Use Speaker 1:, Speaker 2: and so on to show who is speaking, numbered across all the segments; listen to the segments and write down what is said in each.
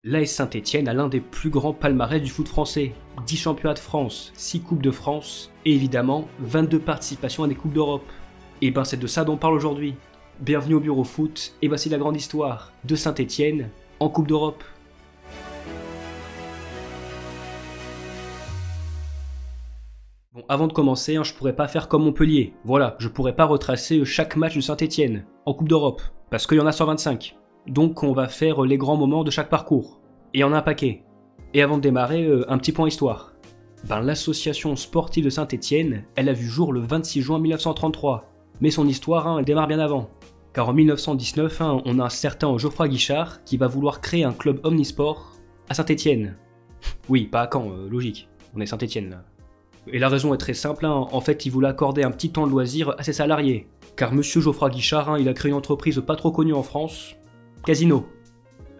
Speaker 1: L'AS Saint-Étienne a l'un des plus grands palmarès du foot français. 10 championnats de France, 6 coupes de France et évidemment 22 participations à des coupes d'Europe. Et ben c'est de ça dont on parle aujourd'hui. Bienvenue au Bureau Foot et voici la grande histoire de Saint-Étienne en Coupe d'Europe. Bon, avant de commencer, je pourrais pas faire comme Montpellier. Voilà, je pourrais pas retracer chaque match de Saint-Étienne en Coupe d'Europe parce qu'il y en a 125. Donc on va faire les grands moments de chaque parcours. Et il y en a un paquet. Et avant de démarrer, un petit point histoire. L'association sportive de Saint-Étienne, elle a vu jour le 26 juin 1933. Mais son histoire, elle démarre bien avant. Car en 1919, on a un certain Geoffroy Guichard qui va vouloir créer un club omnisport à Saint-Étienne. Oui, pas à Caen, logique. On est Saint-Étienne là. Et la raison est très simple, en fait il voulait accorder un petit temps de loisir à ses salariés. Car monsieur Geoffroy Guichard, il a créé une entreprise pas trop connue en France, Casino.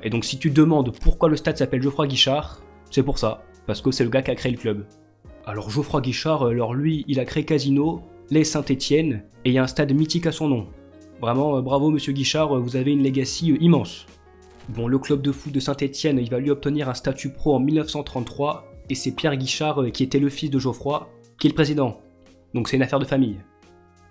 Speaker 1: Et donc si tu te demandes pourquoi le stade s'appelle Geoffroy Guichard, c'est pour ça, parce que c'est le gars qui a créé le club. Alors Geoffroy Guichard, lui, il a créé Casino, l'AS Saint-Étienne, et il y a un stade mythique à son nom. Vraiment, bravo monsieur Guichard, vous avez une legacy immense. Bon, le club de foot de Saint-Étienne, il va lui obtenir un statut pro en 1933, et c'est Pierre Guichard, qui était le fils de Geoffroy, qui est le président. Donc c'est une affaire de famille.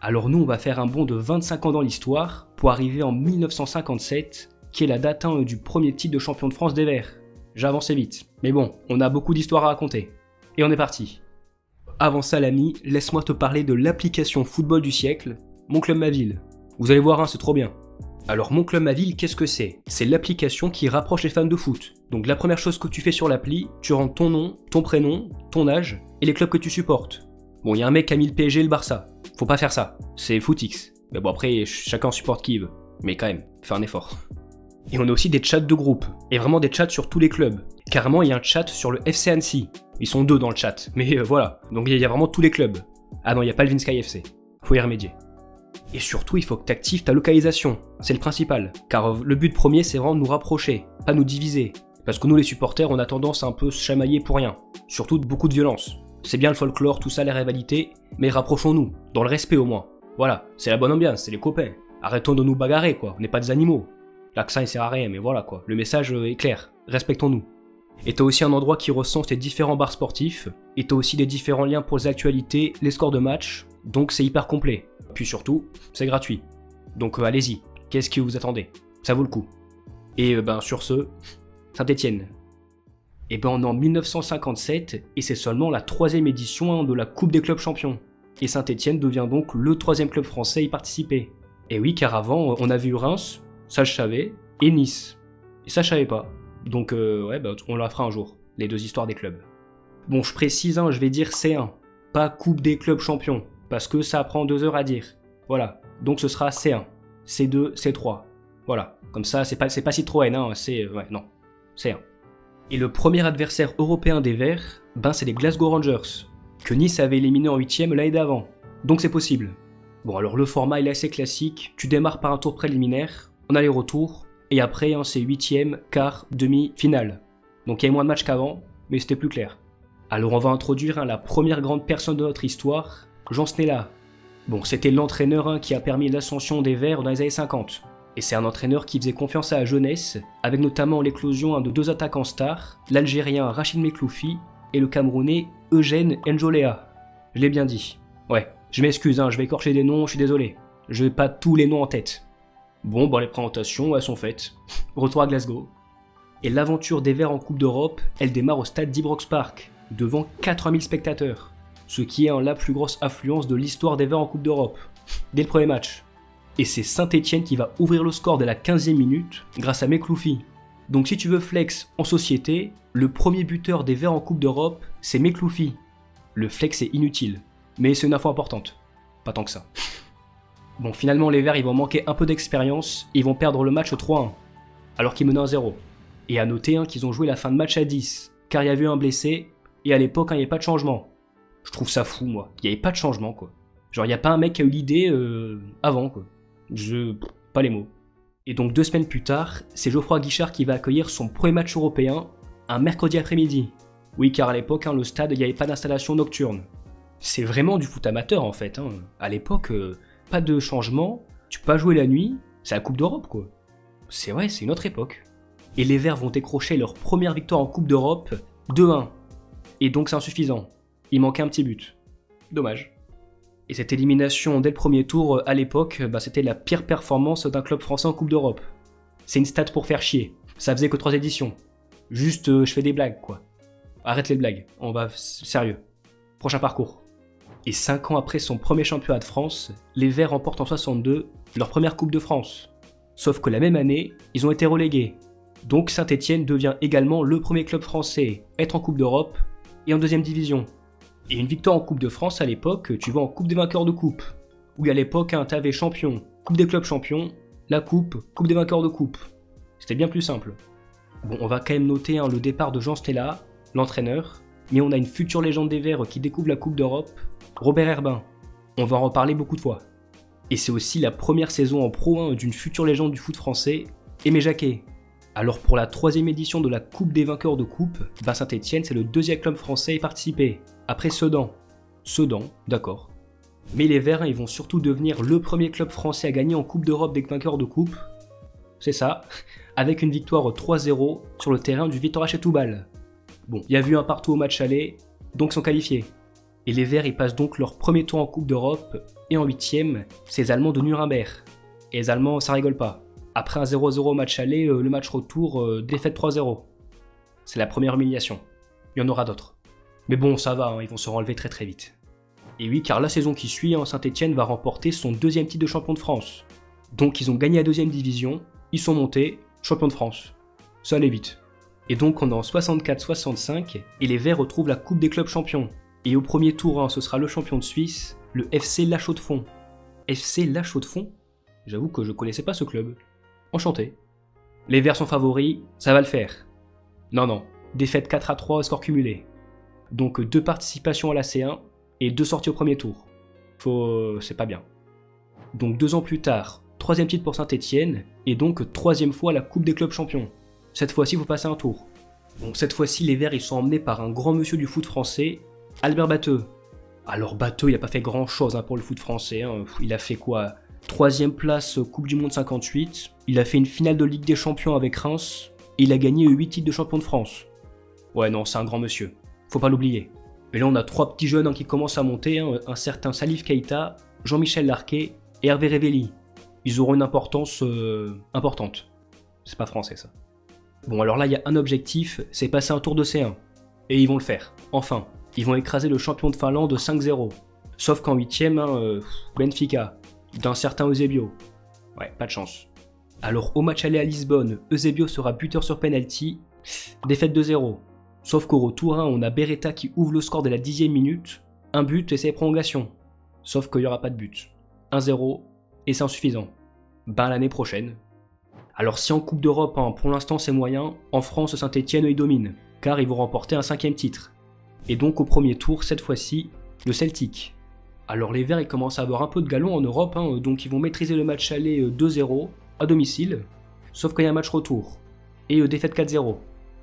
Speaker 1: Alors nous, on va faire un bond de 25 ans dans l'histoire, pour arriver en 1957, qui est la date du premier titre de champion de France des Verts. J'ai avancé vite, mais bon, on a beaucoup d'histoires à raconter. Et on est parti. Avant ça l'ami, laisse-moi te parler de l'application football du siècle, Mon Club Ma Ville. Vous allez voir, c'est trop bien. Alors Mon Club Ma Ville, qu'est-ce que c'est? C'est l'application qui rapproche les fans de foot. Donc la première chose que tu fais sur l'appli, tu rentres ton nom, ton prénom, ton âge et les clubs que tu supportes. Bon, il y a un mec qui a mis le PSG et le Barça. Faut pas faire ça, c'est footix. Mais bon après, chacun supporte qui il veut. Mais quand même, fais un effort. Et on a aussi des chats de groupe, et vraiment des chats sur tous les clubs. Carrément, il y a un chat sur le FC Annecy. Ils sont 2 dans le chat, mais voilà. Donc il y a vraiment tous les clubs. Ah non, il n'y a pas le Vinsky FC. Faut y remédier. Et surtout, il faut que tu actives ta localisation. C'est le principal. Car le but premier, c'est vraiment de nous rapprocher, pas nous diviser. Parce que nous, les supporters, on a tendance à un peu se chamailler pour rien. Surtout beaucoup de violence. C'est bien le folklore, tout ça, les rivalités, mais rapprochons-nous, dans le respect au moins. Voilà, c'est la bonne ambiance, c'est les copains. Arrêtons de nous bagarrer, quoi. On n'est pas des animaux. L'accent il sert à rien, mais voilà quoi, le message est clair, respectons-nous. Et t'as aussi un endroit qui recense les différents bars sportifs, et t'as aussi des différents liens pour les actualités, les scores de match, donc c'est hyper complet. Puis surtout, c'est gratuit. Donc allez-y, qu'est-ce que vous attendez? Ça vaut le coup. Et sur ce, Saint-Étienne. Et on est en 1957, et c'est seulement la 3e édition de la Coupe des clubs champions. Et Saint-Étienne devient donc le 3e club français à y participer. Et oui, car avant, on a vu Reims, ça je savais, et Nice. Et ça je savais pas. Donc on la fera un jour, les 2 histoires des clubs. Bon, je précise, je vais dire C1, pas Coupe des clubs champions, parce que ça prend 2 heures à dire. Voilà, donc ce sera C1, C2, C3. Voilà, comme ça c'est pas Citroën, non, C1. Et le premier adversaire européen des Verts, c'est les Glasgow Rangers, que Nice avait éliminé en 8ème l'année d'avant. Donc c'est possible. Bon alors le format il est assez classique, tu démarres par un tour préliminaire, en aller-retour, et après c'est 8ème, quart, demi, finale. Donc il y a moins de matchs qu'avant, mais c'était plus clair. Alors on va introduire la première grande personne de notre histoire, Jean Snella. Bon, c'était l'entraîneur qui a permis l'ascension des Verts dans les années 50. Et c'est un entraîneur qui faisait confiance à la jeunesse, avec notamment l'éclosion de 2 attaquants stars, l'Algérien Rachid Mekloufi et le Camerounais Eugène Njolea. Je l'ai bien dit. Ouais, je m'excuse, je vais écorcher des noms, je suis désolé. Je n'ai pas tous les noms en tête. Bon, les présentations, elles sont faites. Retour à Glasgow. Et l'aventure des Verts en Coupe d'Europe, elle démarre au stade d'Ibrox Park, devant 4000 spectateurs. Ce qui est la plus grosse affluence de l'histoire des Verts en Coupe d'Europe. Dès le premier match. Et c'est Saint-Étienne qui va ouvrir le score dès la 15e minute, grâce à Mekloufi. Donc si tu veux flex en société, le premier buteur des Verts en Coupe d'Europe, c'est Mekloufi. Le flex est inutile, mais c'est une info importante. Pas tant que ça. Bon, finalement, les Verts, ils vont manquer un peu d'expérience et ils vont perdre le match 3-1, alors qu'ils menaient 1-0. Et à noter qu'ils ont joué la fin de match à 10, car il y avait eu un blessé, et à l'époque, il n'y avait pas de changement. Je trouve ça fou, moi. Il n'y avait pas de changement, quoi. Genre, il n'y a pas un mec qui a eu l'idée avant, quoi. Pas les mots. Et donc, 2 semaines plus tard, c'est Geoffroy Guichard qui va accueillir son premier match européen, un mercredi après-midi. Oui, car à l'époque, le stade, il n'y avait pas d'installation nocturne. C'est vraiment du foot amateur, en fait. À l'époque... pas de changement, tu peux pas jouer la nuit, c'est la Coupe d'Europe quoi. C'est une autre époque. Et les Verts vont décrocher leur première victoire en Coupe d'Europe, 2-1. Et donc c'est insuffisant. Il manquait un petit but. Dommage. Et cette élimination dès le premier tour, à l'époque, c'était la pire performance d'un club français en Coupe d'Europe. C'est une stat pour faire chier. Ça faisait que 3 éditions. Juste, je fais des blagues, quoi. Arrête les blagues, on va sérieux. Prochain parcours. Et 5 ans après son premier championnat de France, les Verts remportent en 62 leur première Coupe de France. Sauf que la même année, ils ont été relégués. Donc Saint-Étienne devient également le premier club français à être en Coupe d'Europe et en deuxième division. Et une victoire en Coupe de France à l'époque, tu vas en Coupe des vainqueurs de coupe. Où à l'époque, t'avais champion, Coupe des clubs champions, la coupe, Coupe des vainqueurs de coupe. C'était bien plus simple. Bon, on va quand même noter le départ de Jean Stella, l'entraîneur, mais on a une future légende des Verts qui découvre la Coupe d'Europe, Robert Herbin. On va en reparler beaucoup de fois. Et c'est aussi la première saison en Pro 1 d'une future légende du foot français, Aimé Jacquet. Alors pour la 3e édition de la Coupe des vainqueurs de coupe, Saint-Étienne c'est le 2e club français à y participer, après Sedan. Sedan, d'accord. Mais les Verts, ils vont surtout devenir le premier club français à gagner en Coupe d'Europe des vainqueurs de coupe. C'est ça, avec une victoire 3-0 sur le terrain du Viktoria Setúbal. Bon, il y a eu un partout au match aller, donc ils sont qualifiés. Et les Verts, ils passent donc leur premier tour en Coupe d'Europe, et en 8e, c'est les Allemands de Nuremberg. Et les Allemands, ça rigole pas. Après un 0-0 au match aller, le match retour, défaite 3-0. C'est la première humiliation. Il y en aura d'autres. Mais bon, ça va, ils vont se relever très très vite. Et oui, car la saison qui suit, Saint-Étienne va remporter son 2e titre de champion de France. Donc ils ont gagné la 2e division, ils sont montés, champion de France. Ça allait vite. Et donc on est en 64-65, et les Verts retrouvent la Coupe des clubs champions. Et au premier tour, ce sera le champion de Suisse, le FC La Chaux-de-Fonds. FC La Chaux-de-Fonds ? J'avoue que je connaissais pas ce club. Enchanté. Les Verts sont favoris, ça va le faire. Non, défaite 4-3 au score cumulé. Donc 2 participations à la C1 et 2 sorties au premier tour. C'est pas bien. Donc 2 ans plus tard, 3e titre pour Saint-Étienne, et donc 3e fois la Coupe des clubs champions. Cette fois-ci, vous passez un tour. Bon, cette fois-ci, les Verts ils sont emmenés par un grand monsieur du foot français, Albert Batteux. Alors Batteux, il a pas fait grand-chose pour le foot français. Il a fait quoi ? 3e place Coupe du Monde 58, il a fait une finale de Ligue des Champions avec Reims, et il a gagné 8 titres de champion de France. Ouais non, c'est un grand monsieur, faut pas l'oublier. Et là on a 3 petits jeunes qui commencent à monter, un certain Salif Keita, Jean-Michel Larquet et Hervé Révelli. Ils auront une importance importante. C'est pas français ça. Bon alors là il y a un objectif, c'est passer un tour de C1. Et ils vont le faire, enfin. Ils vont écraser le champion de Finlande 5-0. Sauf qu'en 8e, Benfica. D'un certain Eusebio. Ouais, pas de chance. Alors au match aller à Lisbonne, Eusebio sera buteur sur penalty, défaite 2-0. Sauf qu'au retour, on a Beretta qui ouvre le score dès la 10e minute, un but et c'est prolongation. Sauf qu'il n'y aura pas de but. 1-0 et c'est insuffisant. L'année prochaine. Alors si en Coupe d'Europe, pour l'instant c'est moyen, en France Saint-Étienne ils dominent, car ils vont remporter un 5e titre. Et donc au premier tour, cette fois-ci, le Celtic. Alors les Verts ils commencent à avoir un peu de galon en Europe, donc ils vont maîtriser le match aller 2-0 à domicile, sauf qu'il y a un match retour, et défaite 4-0.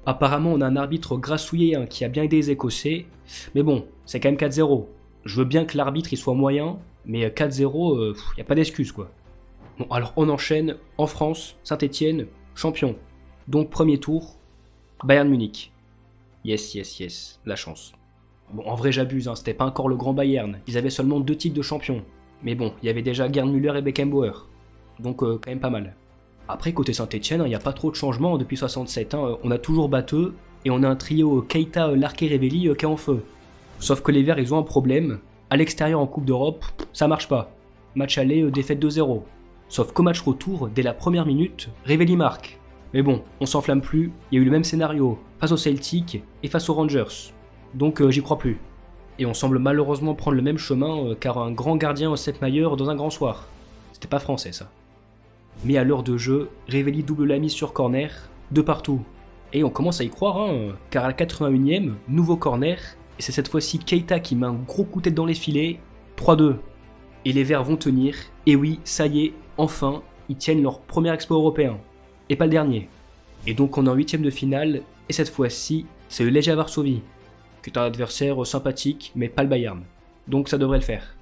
Speaker 1: Apparemment on a un arbitre grassouillé qui a bien aidé les Écossais, mais bon, c'est quand même 4-0. Je veux bien que l'arbitre il soit moyen, mais 4-0, y a pas d'excuse quoi. Bon alors on enchaîne, en France, Saint-Étienne, champion. Donc premier tour, Bayern Munich. Yes, la chance. Bon, en vrai j'abuse, c'était pas encore le grand Bayern, ils avaient seulement 2 titres de champion. Mais bon, il y avait déjà Gerd Müller et Beckenbauer, donc quand même pas mal. Après côté Saint-Étienne, il n'y a pas trop de changements depuis 67, on a toujours Batteux, et on a un trio Keita, Larquet, Révelli qui est en feu. Sauf que les Verts ils ont un problème, à l'extérieur en Coupe d'Europe, ça marche pas. Match aller, défaite 2-0. Sauf qu'au match retour, dès la première minute, Révelli marque. Mais bon, on s'enflamme plus, il y a eu le même scénario, face au Celtic et face aux Rangers. Donc j'y crois plus. Et on semble malheureusement prendre le même chemin car un grand gardien Sepp Maier dans un grand soir. C'était pas français ça. Mais à l'heure de jeu, Révelli double la mise sur corner, de partout. Et on commence à y croire, car à la 81e, nouveau corner, et c'est cette fois-ci Keita qui met un gros coup de tête dans les filets, 3-2. Et les Verts vont tenir, et oui, ça y est, enfin, ils tiennent leur premier exploit européen. Et pas le dernier. Et donc on est en 8e de finale, et cette fois-ci, c'est le Legia Varsovie, qui est un adversaire sympathique, mais pas le Bayern. Donc ça devrait le faire.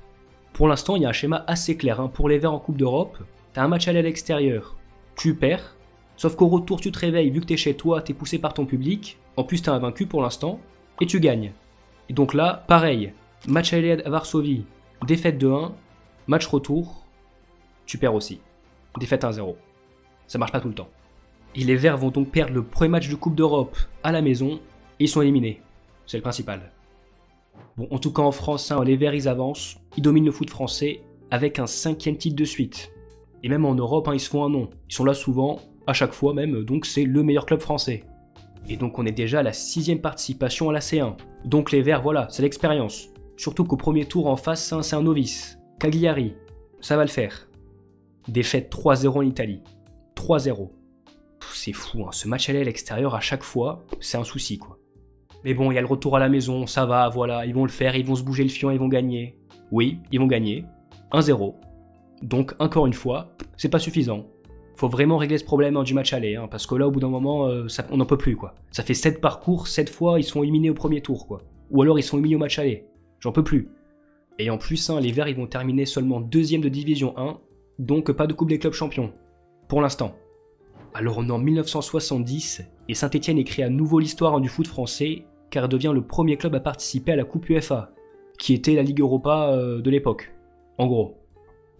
Speaker 1: Pour l'instant, il y a un schéma assez clair. Pour les Verts en Coupe d'Europe, t'as un match aller à l'extérieur. Tu perds, Sauf qu'au retour, tu te réveilles, vu que t'es chez toi, t'es poussé par ton public, en plus t'es invaincu pour l'instant, et tu gagnes. Et donc là, pareil, match aller à Varsovie, défaite de 1, match retour, tu perds aussi. Défaite 1-0. Ça marche pas tout le temps. Et les Verts vont donc perdre le premier match de Coupe d'Europe à la maison, et ils sont éliminés. C'est le principal. Bon, en tout cas en France, les Verts ils avancent, ils dominent le foot français avec un 5e titre de suite. Et même en Europe, ils se font un nom. Ils sont là souvent, à chaque fois même, donc c'est le meilleur club français. Et donc on est déjà à la 6e participation à la C1. Donc les Verts, voilà, c'est l'expérience. Surtout qu'au premier tour en face, c'est un novice. Cagliari, ça va le faire. Défaite 3-0 en Italie. 3-0. C'est fou, ce match aller à l'extérieur à chaque fois, c'est un souci quoi. Mais bon, il y a le retour à la maison, ça va, voilà, ils vont le faire, ils vont se bouger le fion, ils vont gagner. Oui, ils vont gagner. 1-0. Donc, encore une fois, c'est pas suffisant. Faut vraiment régler ce problème du match aller, parce que là, au bout d'un moment, on n'en peut plus, quoi. Ça fait 7 parcours, 7 fois, ils sont éliminés au premier tour, quoi. Ou alors, ils sont éliminés au match aller. J'en peux plus. Et en plus, les Verts, ils vont terminer seulement 2e de Division 1, donc pas de Coupe des Clubs Champions. Pour l'instant. Alors, on est en 1970, et Saint-Etienne écrit à nouveau l'histoire du foot français, car elle devient le premier club à participer à la Coupe UEFA, qui était la Ligue Europa de l'époque, en gros.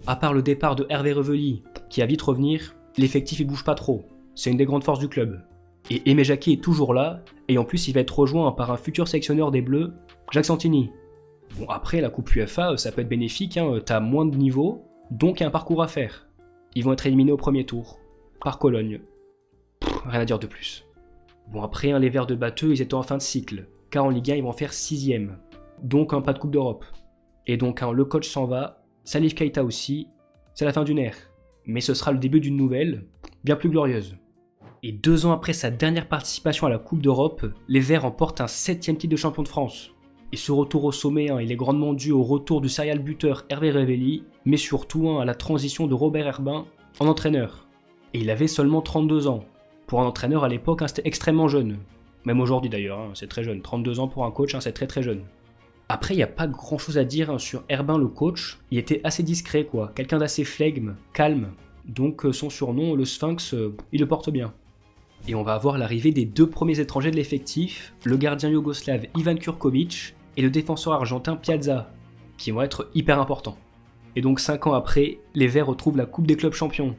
Speaker 1: À part le départ de Hervé Revelli, qui va vite revenir, l'effectif il bouge pas trop, c'est une des grandes forces du club. Et Aimé Jacquet est toujours là, et en plus il va être rejoint par un futur sélectionneur des Bleus, Jacques Santini. Bon après la Coupe UEFA ça peut être bénéfique, t'as moins de niveau, donc il y a un parcours à faire. Ils vont être éliminés au premier tour, par Cologne. Rien à dire de plus. Bon après, les Verts de Batteux, ils étaient en fin de cycle, car en Ligue 1, ils vont faire 6e. Donc pas de Coupe d'Europe. Et donc le coach s'en va, Salif Keita aussi, c'est la fin d'une ère. Mais ce sera le début d'une nouvelle, bien plus glorieuse. Et 2 ans après sa dernière participation à la Coupe d'Europe, les Verts remportent un 7e titre de champion de France. Et ce retour au sommet, il est grandement dû au retour du serial buteur Hervé Revelli, mais surtout à la transition de Robert Herbin en entraîneur. Et il avait seulement 32 ans. Pour un entraîneur à l'époque, c'était extrêmement jeune. Même aujourd'hui d'ailleurs, c'est très jeune. 32 ans pour un coach, c'est très très jeune. Après, il n'y a pas grand chose à dire sur Herbin le coach. Il était assez discret quoi, quelqu'un d'assez flegme, calme. Donc son surnom, le Sphinx, il le porte bien. Et on va avoir l'arrivée des 2 premiers étrangers de l'effectif, le gardien yougoslave Ivan Kurkovic et le défenseur argentin Piazza, qui vont être hyper importants. Et donc 5 ans après, les Verts retrouvent la Coupe des clubs champions.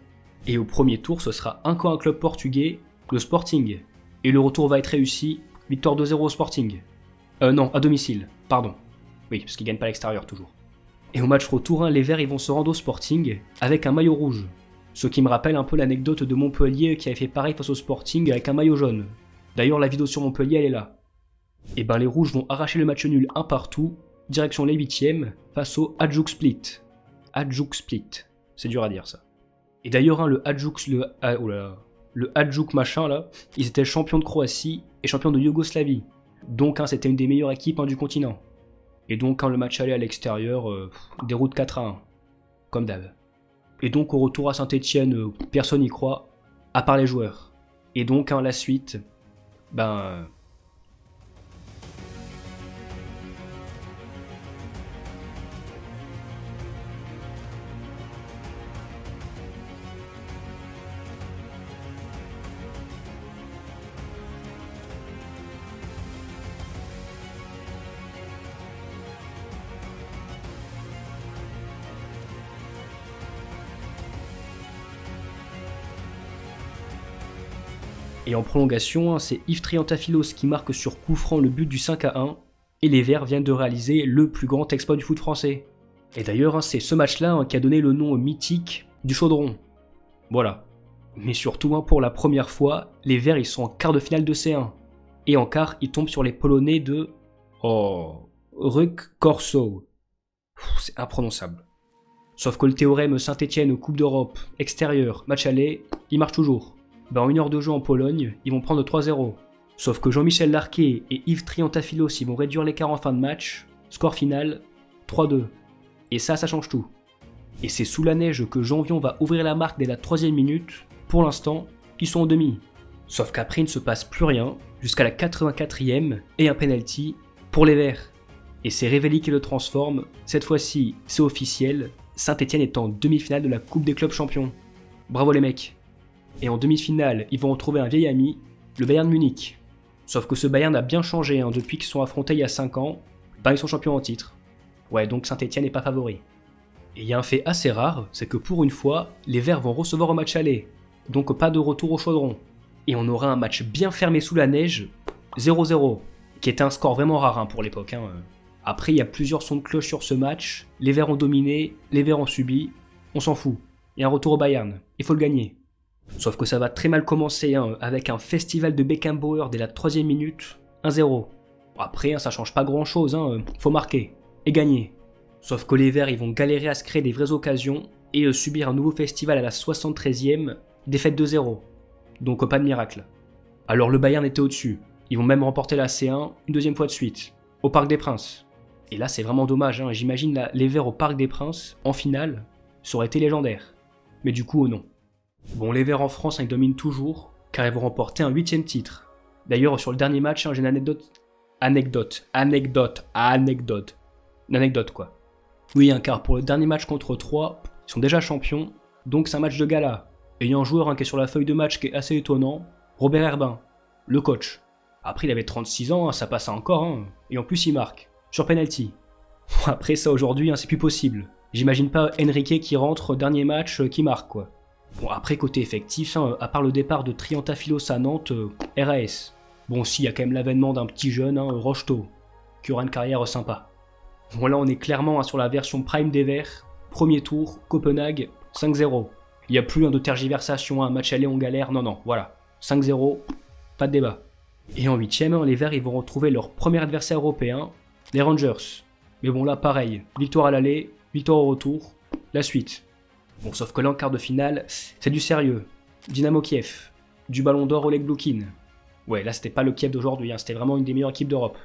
Speaker 1: Et au premier tour, ce sera encore un club portugais, le Sporting. Et le retour va être réussi, victoire 2-0 au Sporting. Non, à domicile, pardon. Oui, parce qu'ils gagnent pas à l'extérieur toujours. Et au match retour, les Verts ils vont se rendre au Sporting avec un maillot rouge. Ce qui me rappelle un peu l'anecdote de Montpellier qui avait fait pareil face au Sporting avec un maillot jaune. D'ailleurs, la vidéo sur Montpellier, elle est là. Et les Rouges vont arracher le match nul 1 partout, direction les 8e, face au Hajduk Split. Hajduk Split, c'est dur à dire ça. Et d'ailleurs, le Hajduk machin là, ils étaient champions de Croatie et champions de Yougoslavie. Donc c'était une des meilleures équipes du continent. Et donc le match allait à l'extérieur, déroute 4-1, comme d'hab. Et donc au retour à Saint-Etienne, personne n'y croit, à part les joueurs. Et donc la suite, Et en prolongation, c'est Yves Triantafilos qui marque sur coup franc le but du 5-1, et les Verts viennent de réaliser le plus grand exploit du foot français. Et d'ailleurs, c'est ce match-là qui a donné le nom mythique du Chaudron. Voilà. Mais surtout, pour la première fois, les Verts ils sont en quart de finale de C1. Et en quart, ils tombent sur les Polonais de... Ruk Corso. C'est imprononçable. Sauf que le théorème Saint-Etienne Coupe d'Europe, extérieur, match aller, il marche toujours. En 1 heure de jeu en Pologne, ils vont prendre 3-0. Sauf que Jean-Michel Larquet et Yves Triantafilos ils vont réduire l'écart en fin de match, score final 3-2. Et ça change tout. Et c'est sous la neige que Janvion va ouvrir la marque dès la 3e minute. Pour l'instant, ils sont en demi. Sauf qu'après il ne se passe plus rien, jusqu'à la 84e et un penalty pour les Verts. Et c'est Revelli qui le transforme, cette fois-ci c'est officiel, Saint-Etienne est en demi-finale de la Coupe des clubs champions. Bravo les mecs. Et en demi-finale, ils vont retrouver un vieil ami, le Bayern de Munich. Sauf que ce Bayern a bien changé depuis qu'ils sont affrontés il y a 5 ans, ils sont champions en titre. Ouais, donc Saint-Etienne n'est pas favori. Et il y a un fait assez rare, c'est que pour une fois, les Verts vont recevoir au match aller, donc pas de retour au chaudron. Et on aura un match bien fermé sous la neige, 0-0, qui était un score vraiment rare pour l'époque. Après, il y a plusieurs sons de cloche sur ce match, les Verts ont dominé, les Verts ont subi, on s'en fout. Il y a un retour au Bayern, il faut le gagner. Sauf que ça va très mal commencer avec un festival de Beckenbauer dès la 3e minute, 1-0. Après, ça change pas grand chose, faut marquer et gagner. Sauf que les Verts ils vont galérer à se créer des vraies occasions et subir un nouveau festival à la 73e, défaite 2-0. Donc pas de miracle. Alors le Bayern était au-dessus, ils vont même remporter la C1 une deuxième fois de suite, au Parc des Princes. Et là c'est vraiment dommage, j'imagine les Verts au Parc des Princes, en finale, ça aurait été légendaire. Mais du coup non. Bon, les Verts en France ils dominent toujours, car ils vont remporter un 8e titre. D'ailleurs sur le dernier match, j'ai une anecdote. Une anecdote quoi. Oui, car pour le dernier match contre 3, ils sont déjà champions, donc c'est un match de gala. Et il y a un joueur qui est sur la feuille de match qui est assez étonnant, Robert Herbin, le coach. Après il avait 36 ans, ça passe encore, et en plus il marque, sur penalty. Bon, après ça aujourd'hui, c'est plus possible. J'imagine pas Enrique qui rentre dernier match, qui marque quoi. Bon après côté effectif, à part le départ de Triantafylos à Nantes, RAS. Bon si, il y a quand même l'avènement d'un petit jeune, Rocheteau, qui aura une carrière sympa. Bon là on est clairement sur la version prime des Verts, premier tour, Copenhague, 5-0. Il n'y a plus de tergiversation, un match aller on galère, non, voilà. 5-0, pas de débat. Et en 8ème, les Verts ils vont retrouver leur premier adversaire européen, les Rangers. Mais bon là pareil, victoire à l'aller, victoire au retour, la suite. Bon sauf que là en quart de finale, c'est du sérieux. Dynamo Kiev, du Ballon d'Or Oleg Blokhin. Ouais là c'était pas le Kiev d'aujourd'hui, c'était vraiment une des meilleures équipes d'Europe.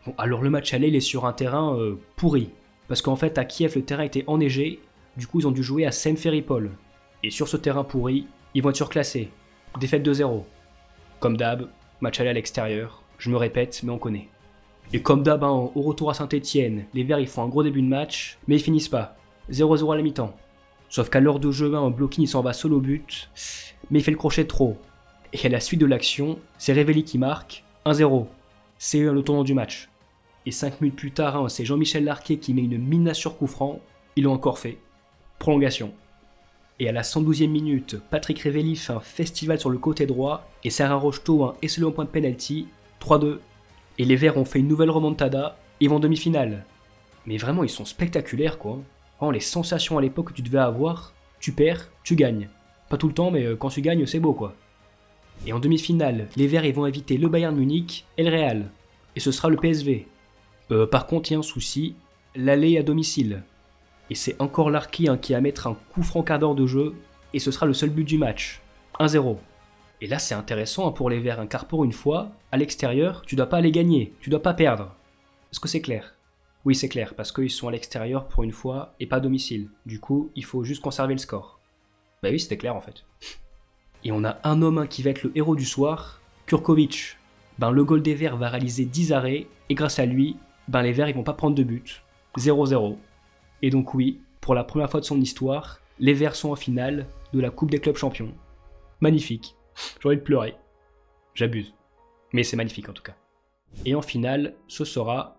Speaker 1: Bon, alors le match aller, il est sur un terrain pourri. Parce qu'en fait, à Kiev, le terrain était enneigé, du coup, ils ont dû jouer à Simferopol. Et sur ce terrain pourri, ils vont être surclassés. Défaite 2-0. Comme d'hab, match aller à l'extérieur, je me répète, mais on connaît. Et comme d'hab, au retour à Saint-Etienne, les Verts, ils font un gros début de match, mais ils finissent pas. 0-0 à la mi-temps. Sauf qu'à l'heure de jeu, Blokhin, il s'en va seul au but, mais il fait le crochet de trop. Et à la suite de l'action, c'est Révelli qui marque, 1-0. C'est le tournant du match. Et 5 minutes plus tard, c'est Jean-Michel Larquet qui met une mina sur coup franc. Ils l'ont encore fait. Prolongation. Et à la 112e minute, Patrick Révelli fait un festival sur le côté droit et Sarah Rocheteau un excellent point de penalty, 3-2. Et les Verts ont fait une nouvelle remontada et vont en demi-finale. Mais vraiment, ils sont spectaculaires quoi. Vraiment, les sensations à l'époque que tu devais avoir, tu perds, tu gagnes. Pas tout le temps, mais quand tu gagnes, c'est beau quoi. Et en demi-finale, les Verts ils vont éviter le Bayern Munich et le Real. Et ce sera le PSV. Par contre, il y a un souci, l'aller à domicile. Et c'est encore Larquet qui va mettre un coup franc quart d'heure de jeu, et ce sera le seul but du match, 1-0. Et là c'est intéressant pour les Verts, car pour une fois, à l'extérieur, tu dois pas aller gagner, tu dois pas perdre. Est-ce que c'est clair? Oui c'est clair, parce qu'ils sont à l'extérieur pour une fois, et pas à domicile. Du coup, il faut juste conserver le score. Bah oui, c'était clair en fait. Et on a un homme qui va être le héros du soir, Kurkovic. Le goal des Verts va réaliser 10 arrêts, et grâce à lui, les Verts ils vont pas prendre de but. 0-0. Et donc oui, pour la première fois de son histoire, les Verts sont en finale de la Coupe des clubs champions. Magnifique. J'ai envie de pleurer. J'abuse. Mais c'est magnifique en tout cas. Et en finale, ce sera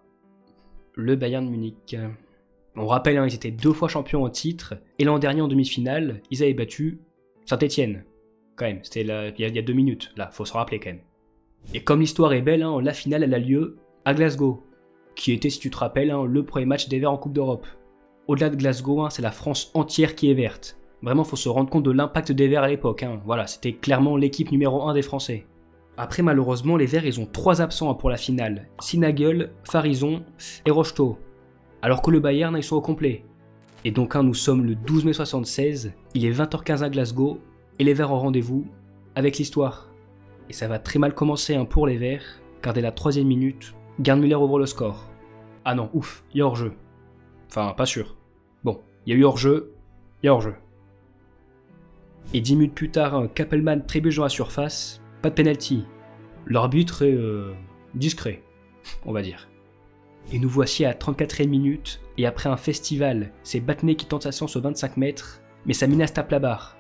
Speaker 1: le Bayern de Munich. On rappelle, ils étaient 2 fois champions en titre, et l'an dernier en demi-finale, ils avaient battu Saint-Etienne. Quand même, c'était il y a 2 minutes, là, faut se rappeler quand même. Et comme l'histoire est belle, la finale elle a lieu à Glasgow, qui était, si tu te rappelles, le premier match des Verts en Coupe d'Europe. Au-delà de Glasgow, c'est la France entière qui est verte. Vraiment, faut se rendre compte de l'impact des Verts à l'époque. Voilà, c'était clairement l'équipe numéro 1 des Français. Après, malheureusement, les Verts, ils ont 3 absents pour la finale. Sinagel, Farison et Rocheteau. Alors que le Bayern, ils sont au complet. Et donc, nous sommes le 12 mai 76, il est 20h15 à Glasgow, et les Verts ont rendez-vous avec l'histoire. Et ça va très mal commencer pour les Verts, car dès la 3e minute, Gerd Müller ouvre le score. Ah non, ouf, il y a hors-jeu. Enfin, pas sûr. Bon, il y a eu hors-jeu, il y a hors-jeu. Et 10 minutes plus tard, Kappelmann trébuche dans la surface, pas de penalty. L'arbitre est discret, on va dire. Et nous voici à 34e minute, et après un festival, c'est Battenet qui tente sa chance aux 25 mètres, mais sa mina se tape la barre.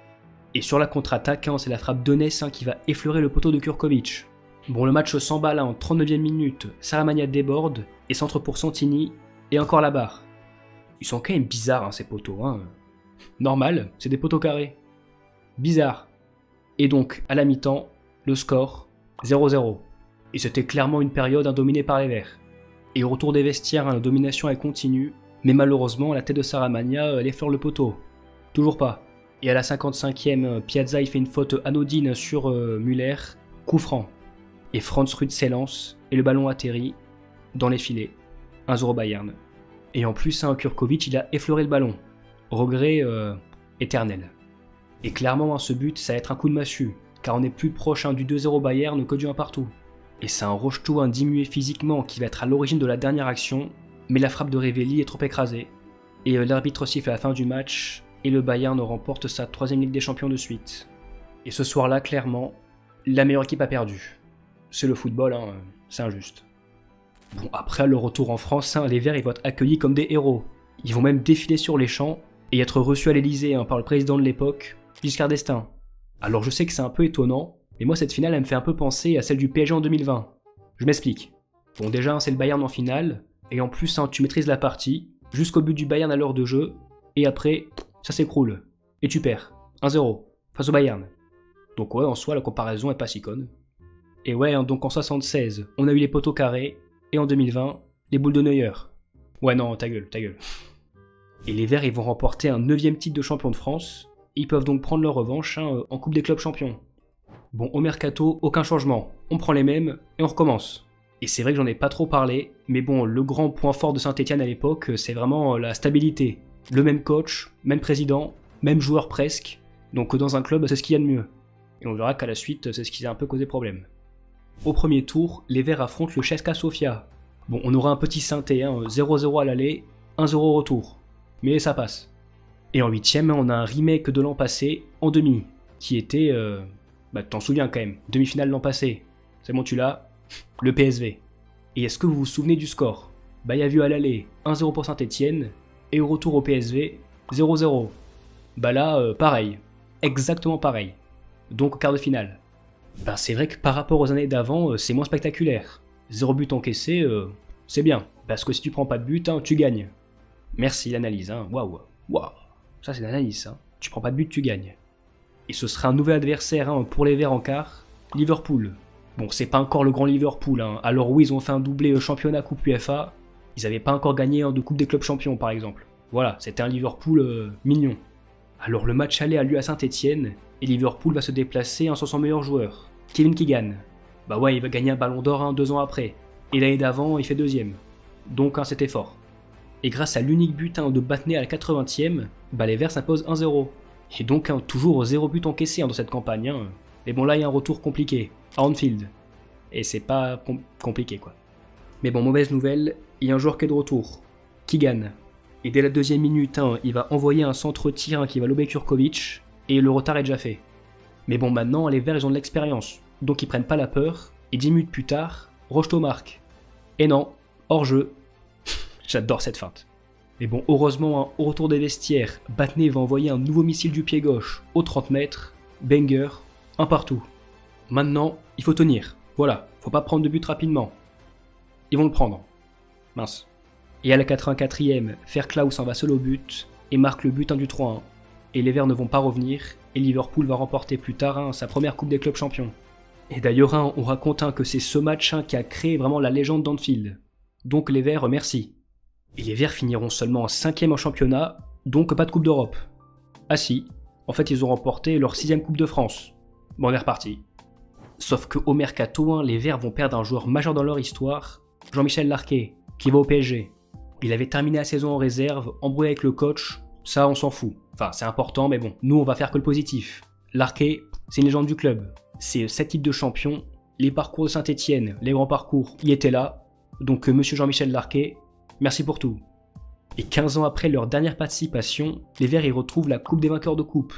Speaker 1: Et sur la contre-attaque, c'est la frappe d'Eunès qui va effleurer le poteau de Kurkovic. Bon, le match s'emballe en 39e minute, Saramagna déborde et centre pour Santini, et encore la barre. Ils sont quand même bizarres ces poteaux. Normal, c'est des poteaux carrés. Bizarre. Et donc, à la mi-temps, le score 0-0. Et c'était clairement une période dominée par les Verts. Et au retour des vestiaires, la domination est continue, mais malheureusement, la tête de Saramagna, elle effleure le poteau. Toujours pas. Et à la 55e, Piazza il fait une faute anodine sur Müller, coup franc. Et Franz Ruth s'élance, et le ballon atterrit dans les filets. 1-0 Bayern. Et en plus, Kurkovic, il a effleuré le ballon. Regret éternel. Et clairement, ce but, ça va être un coup de massue, car on est plus proche du 2-0 Bayern que du 1 partout. Et c'est un Rocheteau diminué physiquement qui va être à l'origine de la dernière action, mais la frappe de Révelli est trop écrasée. Et l'arbitre siffle à la fin du match, et le Bayern remporte sa 3ème Ligue des Champions de suite. Et ce soir-là, clairement, la meilleure équipe a perdu. C'est le football, c'est injuste. Bon, après le retour en France, les Verts ils vont être accueillis comme des héros. Ils vont même défiler sur les champs et être reçus à l'Elysée par le président de l'époque, Giscard d'Estaing. Alors je sais que c'est un peu étonnant, mais moi cette finale elle me fait un peu penser à celle du PSG en 2020. Je m'explique. Bon déjà c'est le Bayern en finale, et en plus tu maîtrises la partie, jusqu'au but du Bayern à l'heure de jeu, et après ça s'écroule, et tu perds, 1-0, face au Bayern. Donc ouais en soi la comparaison est pas si conne. Et ouais donc en 76 on a eu les poteaux carrés, et en 2020 les boules de Neuer. Ouais non ta gueule. Et les Verts ils vont remporter un 9ème titre de champion de France. Ils peuvent donc prendre leur revanche en Coupe des clubs champions. Bon, au mercato, aucun changement. On prend les mêmes et on recommence. Et c'est vrai que j'en ai pas trop parlé, mais bon, le grand point fort de Saint-Etienne à l'époque, c'est vraiment la stabilité. Le même coach, même président, même joueur presque. Donc dans un club, c'est ce qu'il y a de mieux. Et on verra qu'à la suite, c'est ce qui a un peu causé problème. Au premier tour, les Verts affrontent le CSKA Sofia. Bon, on aura un petit synthé, 0-0 à l'aller, 1-0 au retour. Mais ça passe. Et en 8ème, on a un remake de l'an passé, en demi, qui était... t'en souviens quand même, demi-finale l'an passé. C'est bon, tu l'as. Le PSV. Et est-ce que vous vous souvenez du score? Il y a vu à l'aller 1-0 pour Saint-Etienne, et au retour au PSV, 0-0. Là, pareil. Exactement pareil. Donc au quart de finale. C'est vrai que par rapport aux années d'avant, c'est moins spectaculaire. 0 but encaissé, c'est bien. Parce que si tu prends pas de but, tu gagnes. Merci l'analyse, waouh. Ça c'est l'analyse, Tu prends pas de but, tu gagnes. Et ce sera un nouvel adversaire pour les Verts en quart, Liverpool. Bon, c'est pas encore le grand Liverpool, Alors oui, ils ont fait un doublé championnat Coupe UEFA, ils avaient pas encore gagné de Coupe des clubs champions par exemple. Voilà, c'était un Liverpool mignon. Alors le match aller a lieu à Saint-Etienne, et Liverpool va se déplacer sans son meilleur joueur, Kevin Keegan. Il va gagner un ballon d'or 2 ans après, et l'année d'avant, il fait 2ème. Donc c'était fort. Et grâce à l'unique but de Batney à la 80e, les Verts s'imposent 1-0. Et donc toujours 0 but encaissé dans cette campagne. Mais bon là il y a un retour compliqué, à Anfield. Et c'est pas compliqué quoi. Mais bon, mauvaise nouvelle, il y a un joueur qui est de retour, Keegan. Et dès la 2ème minute, il va envoyer un centre-tir qui va lober Kurkovic, et le retard est déjà fait. Mais bon maintenant les Verts ils ont de l'expérience, donc ils prennent pas la peur, et 10 minutes plus tard, Rocheteau marque. Et non, hors jeu. J'adore cette feinte. Mais bon, heureusement, au retour des vestiaires, Batney va envoyer un nouveau missile du pied gauche aux 30 mètres, banger, un partout. Maintenant, il faut tenir. Voilà, faut pas prendre de but rapidement. Ils vont le prendre. Mince. Et à la 84e, Fairclough s'en va seul au but et marque le but du 3-1. Et les Verts ne vont pas revenir, et Liverpool va remporter plus tard sa première Coupe des clubs champions. Et d'ailleurs, on raconte que c'est ce match qui a créé vraiment la légende d'Anfield. Donc les Verts, merci. Et les Verts finiront seulement 5ème en championnat, donc pas de Coupe d'Europe. Ah si, en fait ils ont remporté leur 6ème Coupe de France. Bon, on est reparti. Sauf que au mercato, les Verts vont perdre un joueur majeur dans leur histoire, Jean-Michel Larquet, qui va au PSG. Il avait terminé la saison en réserve, embrouillé avec le coach, ça on s'en fout. Enfin c'est important, mais bon, nous on va faire que le positif. Larquet, c'est une légende du club. C'est 7 titres de champion, les parcours de Saint-Etienne, les grands parcours, y étaient là. Donc monsieur Jean-Michel Larquet, merci pour tout. Et 15 ans après leur dernière participation, les Verts y retrouvent la Coupe des vainqueurs de coupe.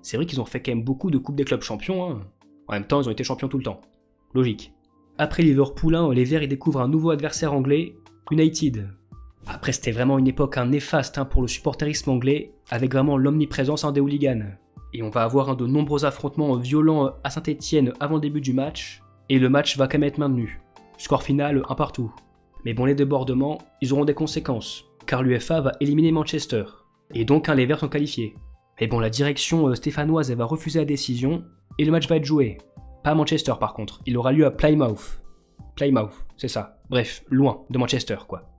Speaker 1: C'est vrai qu'ils ont fait quand même beaucoup de Coupes des clubs champions. En même temps, ils ont été champions tout le temps. Logique. Après Liverpool, les Verts y découvrent un nouveau adversaire anglais, United. Après, c'était vraiment une époque néfaste pour le supporterisme anglais, avec vraiment l'omniprésence des hooligans. Et on va avoir de nombreux affrontements violents à Saint-Etienne avant le début du match, et le match va quand même être maintenu. Score final, un partout. Mais bon, les débordements, ils auront des conséquences, car l'UEFA va éliminer Manchester, et donc les Verts sont qualifiés. Mais bon, la direction stéphanoise, elle va refuser la décision, et le match va être joué. Pas à Manchester par contre, il aura lieu à Plymouth. Plymouth, c'est ça. Bref, loin de Manchester quoi.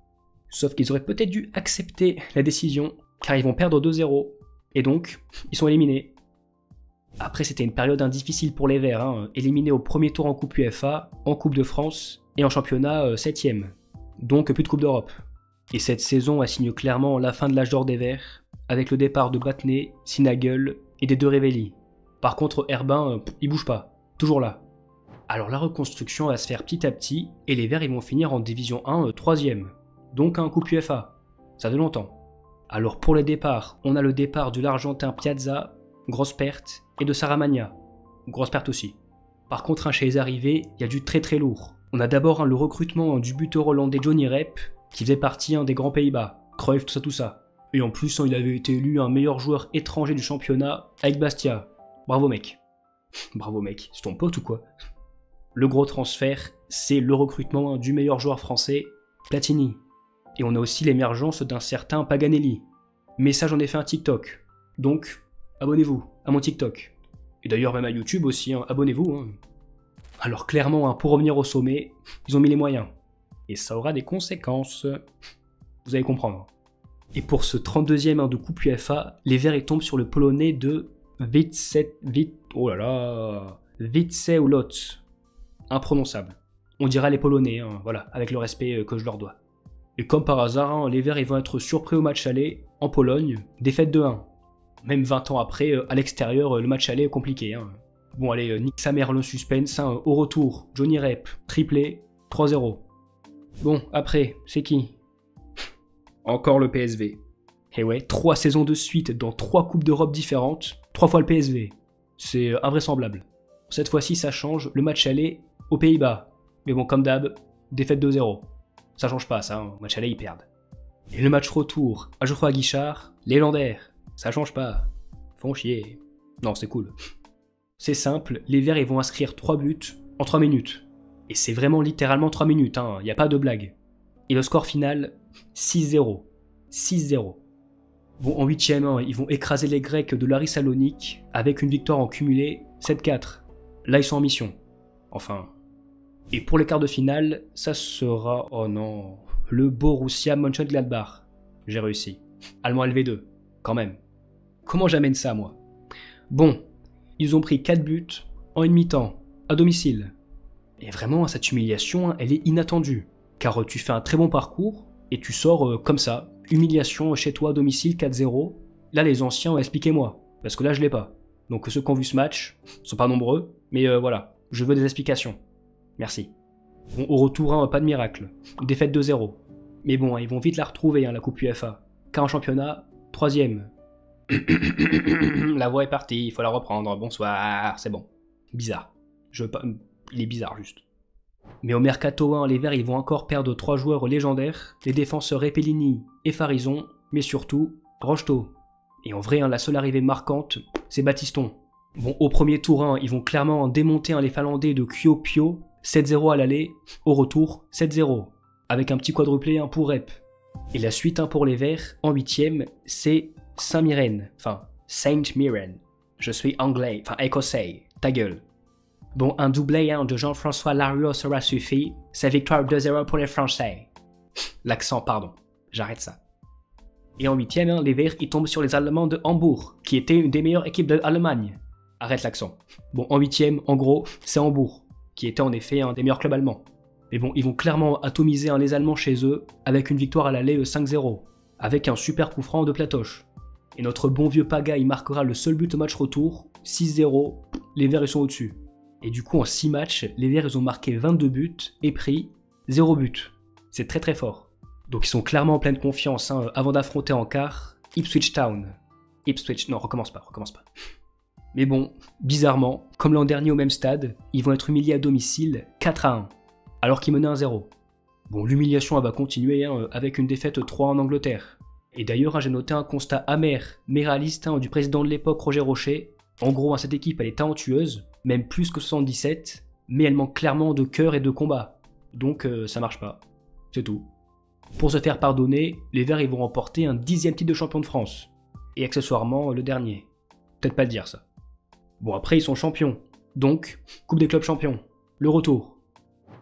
Speaker 1: Sauf qu'ils auraient peut-être dû accepter la décision, car ils vont perdre 2-0, et donc, ils sont éliminés. Après, c'était une période difficile pour les Verts, éliminés au premier tour en Coupe UEFA, en Coupe de France, et en championnat 7ème. Donc plus de Coupe d'Europe. Et cette saison, elle signe clairement la fin de l'âge d'or des Verts, avec le départ de Battenet, Sinagel et des deux Révelli. Par contre, Herbin, il bouge pas, toujours là. Alors la reconstruction va se faire petit à petit, et les Verts ils vont finir en Division 1 3ème, donc un Coupe UEFA. Ça fait longtemps. Alors pour le départ, on a le départ de l'Argentin Piazza, grosse perte, et de Saramagna, grosse perte aussi. Par contre, chez les arrivées, il y a du très très lourd. On a d'abord le recrutement du buteur hollandais Johnny Rep, qui faisait partie des grands Pays-Bas, Cruyff, tout ça. Et en plus, il avait été élu un meilleur joueur étranger du championnat avec Bastia. Bravo mec. Bravo mec, c'est ton pote ou quoi? Le gros transfert, c'est le recrutement du meilleur joueur français, Platini. Et on a aussi l'émergence d'un certain Paganelli. Mais ça, j'en ai fait un TikTok. Donc, abonnez-vous à mon TikTok. Et d'ailleurs, même à YouTube aussi, abonnez-vous. Alors clairement, pour revenir au sommet, ils ont mis les moyens. Et ça aura des conséquences. Vous allez comprendre. Et pour ce 32e de Coupe UEFA, les Verts ils tombent sur le Polonais de Witzeulot. Imprononçable. On dira les Polonais, voilà, avec le respect que je leur dois. Et comme par hasard, les Verts ils vont être surpris au match aller, en Pologne, défaite de 1. Même 20 ans après, à l'extérieur, le match aller est compliqué. Bon allez, nique sa mère le suspense, au retour, Johnny Rep, triplé, 3-0. Bon, après, c'est qui? Encore le PSV. Et ouais, 3 saisons de suite dans 3 coupes d'Europe différentes, 3 fois le PSV. C'est invraisemblable. Cette fois-ci, ça change, le match aller aux Pays-Bas. Mais bon, comme d'hab, défaite 2-0. Ça change pas, ça, au match aller, ils perdent. Et le match retour, à Geoffroy Guichard, les Landers. Ça change pas. Font chier. Non, c'est cool. C'est simple, les Verts ils vont inscrire 3 buts en 3 minutes. Et c'est vraiment littéralement 3 minutes, y a pas de blague. Et le score final, 6-0. 6-0. Bon, en 8ème, ils vont écraser les Grecs de Larry Salonique avec une victoire en cumulé 7-4. Là, ils sont en mission. Enfin. Et pour les quarts de finale, ça sera, oh non, le Borussia Mönchengladbach. J'ai réussi. Allemand LV2, quand même. Comment j'amène ça, moi? Bon, ils ont pris 4 buts en une mi-temps, à domicile. Et vraiment, cette humiliation, elle est inattendue. Car tu fais un très bon parcours, et tu sors comme ça. Humiliation chez toi à domicile, 4-0. Là, les anciens, expliquez-moi. Parce que là, je l'ai pas. Donc ceux qui ont vu ce match, sont pas nombreux, mais voilà, je veux des explications. Merci. Bon, au retour, pas de miracle. Défaite 2-0. Mais bon, ils vont vite la retrouver, la Coupe UEFA. Car en championnat, 3ème. La voix est partie, il faut la reprendre, bonsoir, c'est bon. Bizarre. Il est bizarre juste. Mais au mercato, les Verts ils vont encore perdre 3 joueurs légendaires, les défenseurs Repellini et Farison, mais surtout Rocheteau. Et en vrai, la seule arrivée marquante, c'est Baptiston. Bon, au premier tour, ils vont clairement démonter les Finlandais de Kuopio, 7-0 à l'aller, au retour, 7-0, avec un petit quadruplé pour Rep. Et la suite pour les Verts, en 8ème, c'est Saint-Mirren, Saint-Mirren. Je suis anglais, écossais, ta gueule. Bon, un doublé de Jean-François Larios aura suffi, c'est victoire 2-0 pour les Français. L'accent, pardon, j'arrête ça. Et en 8ème, les Verts ils tombent sur les Allemands de Hambourg, qui étaient une des meilleures équipes d'Allemagne. Arrête l'accent. Bon, en 8ème, en gros, c'est Hambourg, qui était en effet un des meilleurs clubs allemands. Mais bon, ils vont clairement atomiser les Allemands chez eux, avec une victoire à l'aller 5-0, avec un super coup franc de Platoche. Et notre bon vieux Paga, il marquera le seul but au match retour, 6-0, les Verts ils sont au-dessus. Et du coup, en 6 matchs, les Verts ils ont marqué 22 buts et pris 0 but. C'est très très fort. Donc ils sont clairement en pleine confiance avant d'affronter en quart Ipswich Town. Non, recommence pas. Mais bon, bizarrement, comme l'an dernier au même stade, ils vont être humiliés à domicile 4-1, alors qu'ils menaient 1-0. Bon, l'humiliation elle va continuer avec une défaite 3 en Angleterre. Et d'ailleurs, j'ai noté un constat amer, mais réaliste du président de l'époque Roger Rocher, En gros, cette équipe, elle est talentueuse, même plus que 77, mais elle manque clairement de cœur et de combat. Donc ça marche pas. C'est tout. Pour se faire pardonner, les Verts ils vont remporter un 10e titre de champion de France. Et accessoirement le dernier. Peut-être pas le dire ça. Bon après ils sont champions. Donc, Coupe des clubs champions. Le retour.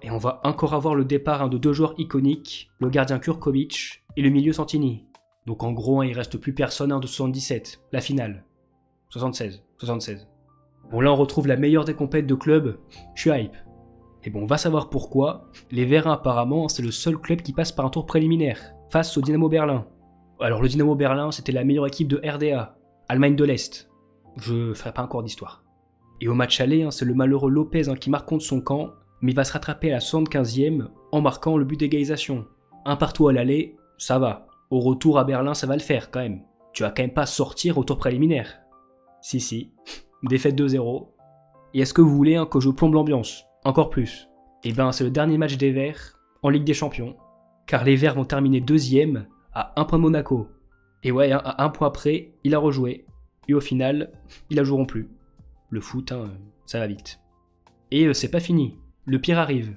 Speaker 1: Et on va encore avoir le départ de deux joueurs iconiques, le gardien Kurkovic et le milieu Santini. Donc en gros il reste plus personne de 77, la finale. 76. Bon là on retrouve la meilleure des compètes de club, je suis hype. Et bon on va savoir pourquoi, les Verts apparemment c'est le seul club qui passe par un tour préliminaire, face au Dynamo Berlin. Alors le Dynamo Berlin c'était la meilleure équipe de RDA, Allemagne de l'Est. Je ferai pas encore d'histoire. Et au match aller, c'est le malheureux Lopez qui marque contre son camp, mais il va se rattraper à la 75e en marquant le but d'égalisation. Un partout à l'aller, ça va. Au retour à Berlin ça va le faire quand même. Tu vas quand même pas sortir au tour préliminaire. Si, défaite 2-0. Et est-ce que vous voulez que je plombe l'ambiance? Encore plus. Et ben c'est le dernier match des Verts en Ligue des Champions, car les Verts vont terminer 2e à 1 point de Monaco. Et ouais, à 1 point près, il a rejoué. Et au final, ils la joueront plus. Le foot, ça va vite. Et c'est pas fini, le pire arrive.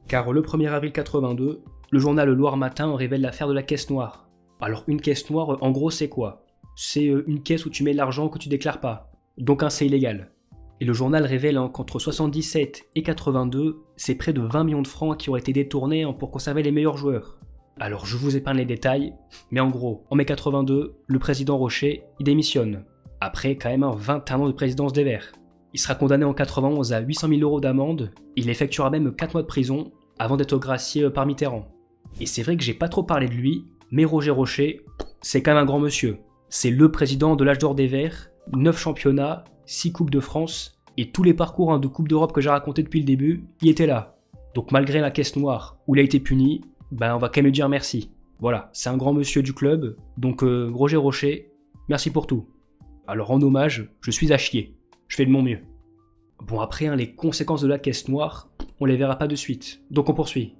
Speaker 1: Car le 1er avril 82, le journal Le Loir Matin révèle l'affaire de la caisse noire. Alors une caisse noire, en gros c'est quoi? C'est une caisse où tu mets l'argent que tu déclares pas. Donc c'est illégal. Et le journal révèle qu'entre 77 et 82, c'est près de 20 millions de francs qui auraient été détournés pour conserver les meilleurs joueurs. Alors je vous épargne les détails, mais en gros, en mai 82, le président Rocher, il démissionne. Après quand même 21 ans de présidence des Verts. Il sera condamné en 91 à 800 000 € d'amende, il effectuera même 4 mois de prison avant d'être gracié par Mitterrand. Et c'est vrai que j'ai pas trop parlé de lui, mais Roger Rocher, c'est quand même un grand monsieur. C'est le président de l'âge d'or des Verts, 9 championnats, 6 coupes de France, et tous les parcours de Coupe d'Europe que j'ai raconté depuis le début, il était là. Donc malgré la caisse noire, où il a été puni, on va quand même lui dire merci. Voilà, c'est un grand monsieur du club, donc Roger Rocher, merci pour tout. Alors en hommage, je suis à chier, je fais de mon mieux. Bon après, les conséquences de la caisse noire, on les verra pas de suite, donc on poursuit.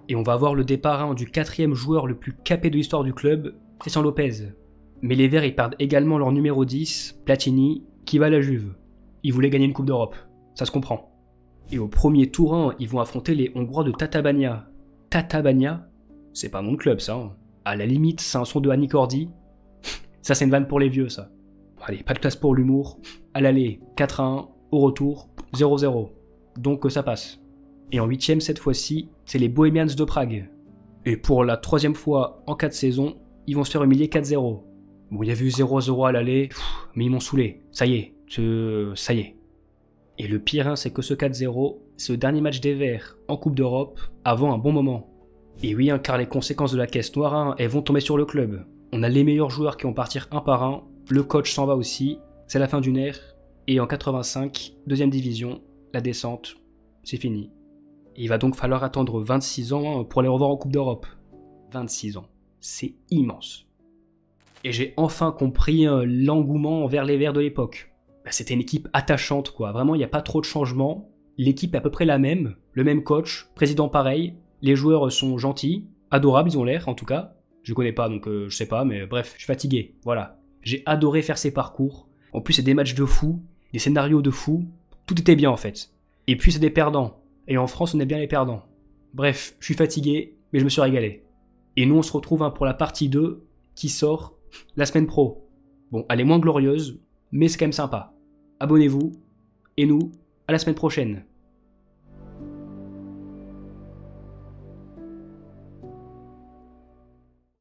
Speaker 1: Et on va avoir le départ du 4e joueur le plus capé de l'histoire du club, Christian Lopez. Mais les Verts ils perdent également leur numéro 10, Platini, qui va à la Juve. Ils voulaient gagner une Coupe d'Europe, ça se comprend. Et au premier tour, ils vont affronter les Hongrois de Tatabánya. Tatabánya, c'est pas un nom de club ça. À la limite, c'est un son de Annie Cordy. Ça c'est une vanne pour les vieux ça. Bon, allez, pas de place pour l'humour. À l'aller, 4-1, au retour, 0-0. Donc ça passe. Et en 8e cette fois-ci, c'est les Bohemians de Prague. Et pour la 3e fois en 4 saisons, ils vont se faire humilier 4-0. Bon, il y a eu 0-0 à l'aller, mais ils m'ont saoulé. Ça y est. Et le pire, c'est que ce 4-0, c'est le dernier match des Verts en Coupe d'Europe avant un bon moment. Et oui, car les conséquences de la caisse noire, elles vont tomber sur le club. On a les meilleurs joueurs qui vont partir un par un, le coach s'en va aussi, c'est la fin d'une ère, et en 85, 2e division, la descente, c'est fini. Et il va donc falloir attendre 26 ans pour les revoir en Coupe d'Europe. 26 ans, c'est immense. Et j'ai enfin compris l'engouement envers les Verts de l'époque. C'était une équipe attachante quoi, vraiment il n'y a pas trop de changements, l'équipe est à peu près la même, le même coach, président pareil, les joueurs sont gentils, adorables ils ont l'air en tout cas, je connais pas donc je sais pas mais bref, je suis fatigué, voilà. J'ai adoré faire ces parcours, en plus c'est des matchs de fou, des scénarios de fou, tout était bien en fait. Et puis c'est des perdants, et en France on aime bien les perdants. Bref, je suis fatigué, mais je me suis régalé. Et nous on se retrouve pour la partie 2, qui sort la semaine pro. Bon, elle est moins glorieuse, mais c'est quand même sympa. Abonnez-vous, et nous, à la semaine prochaine.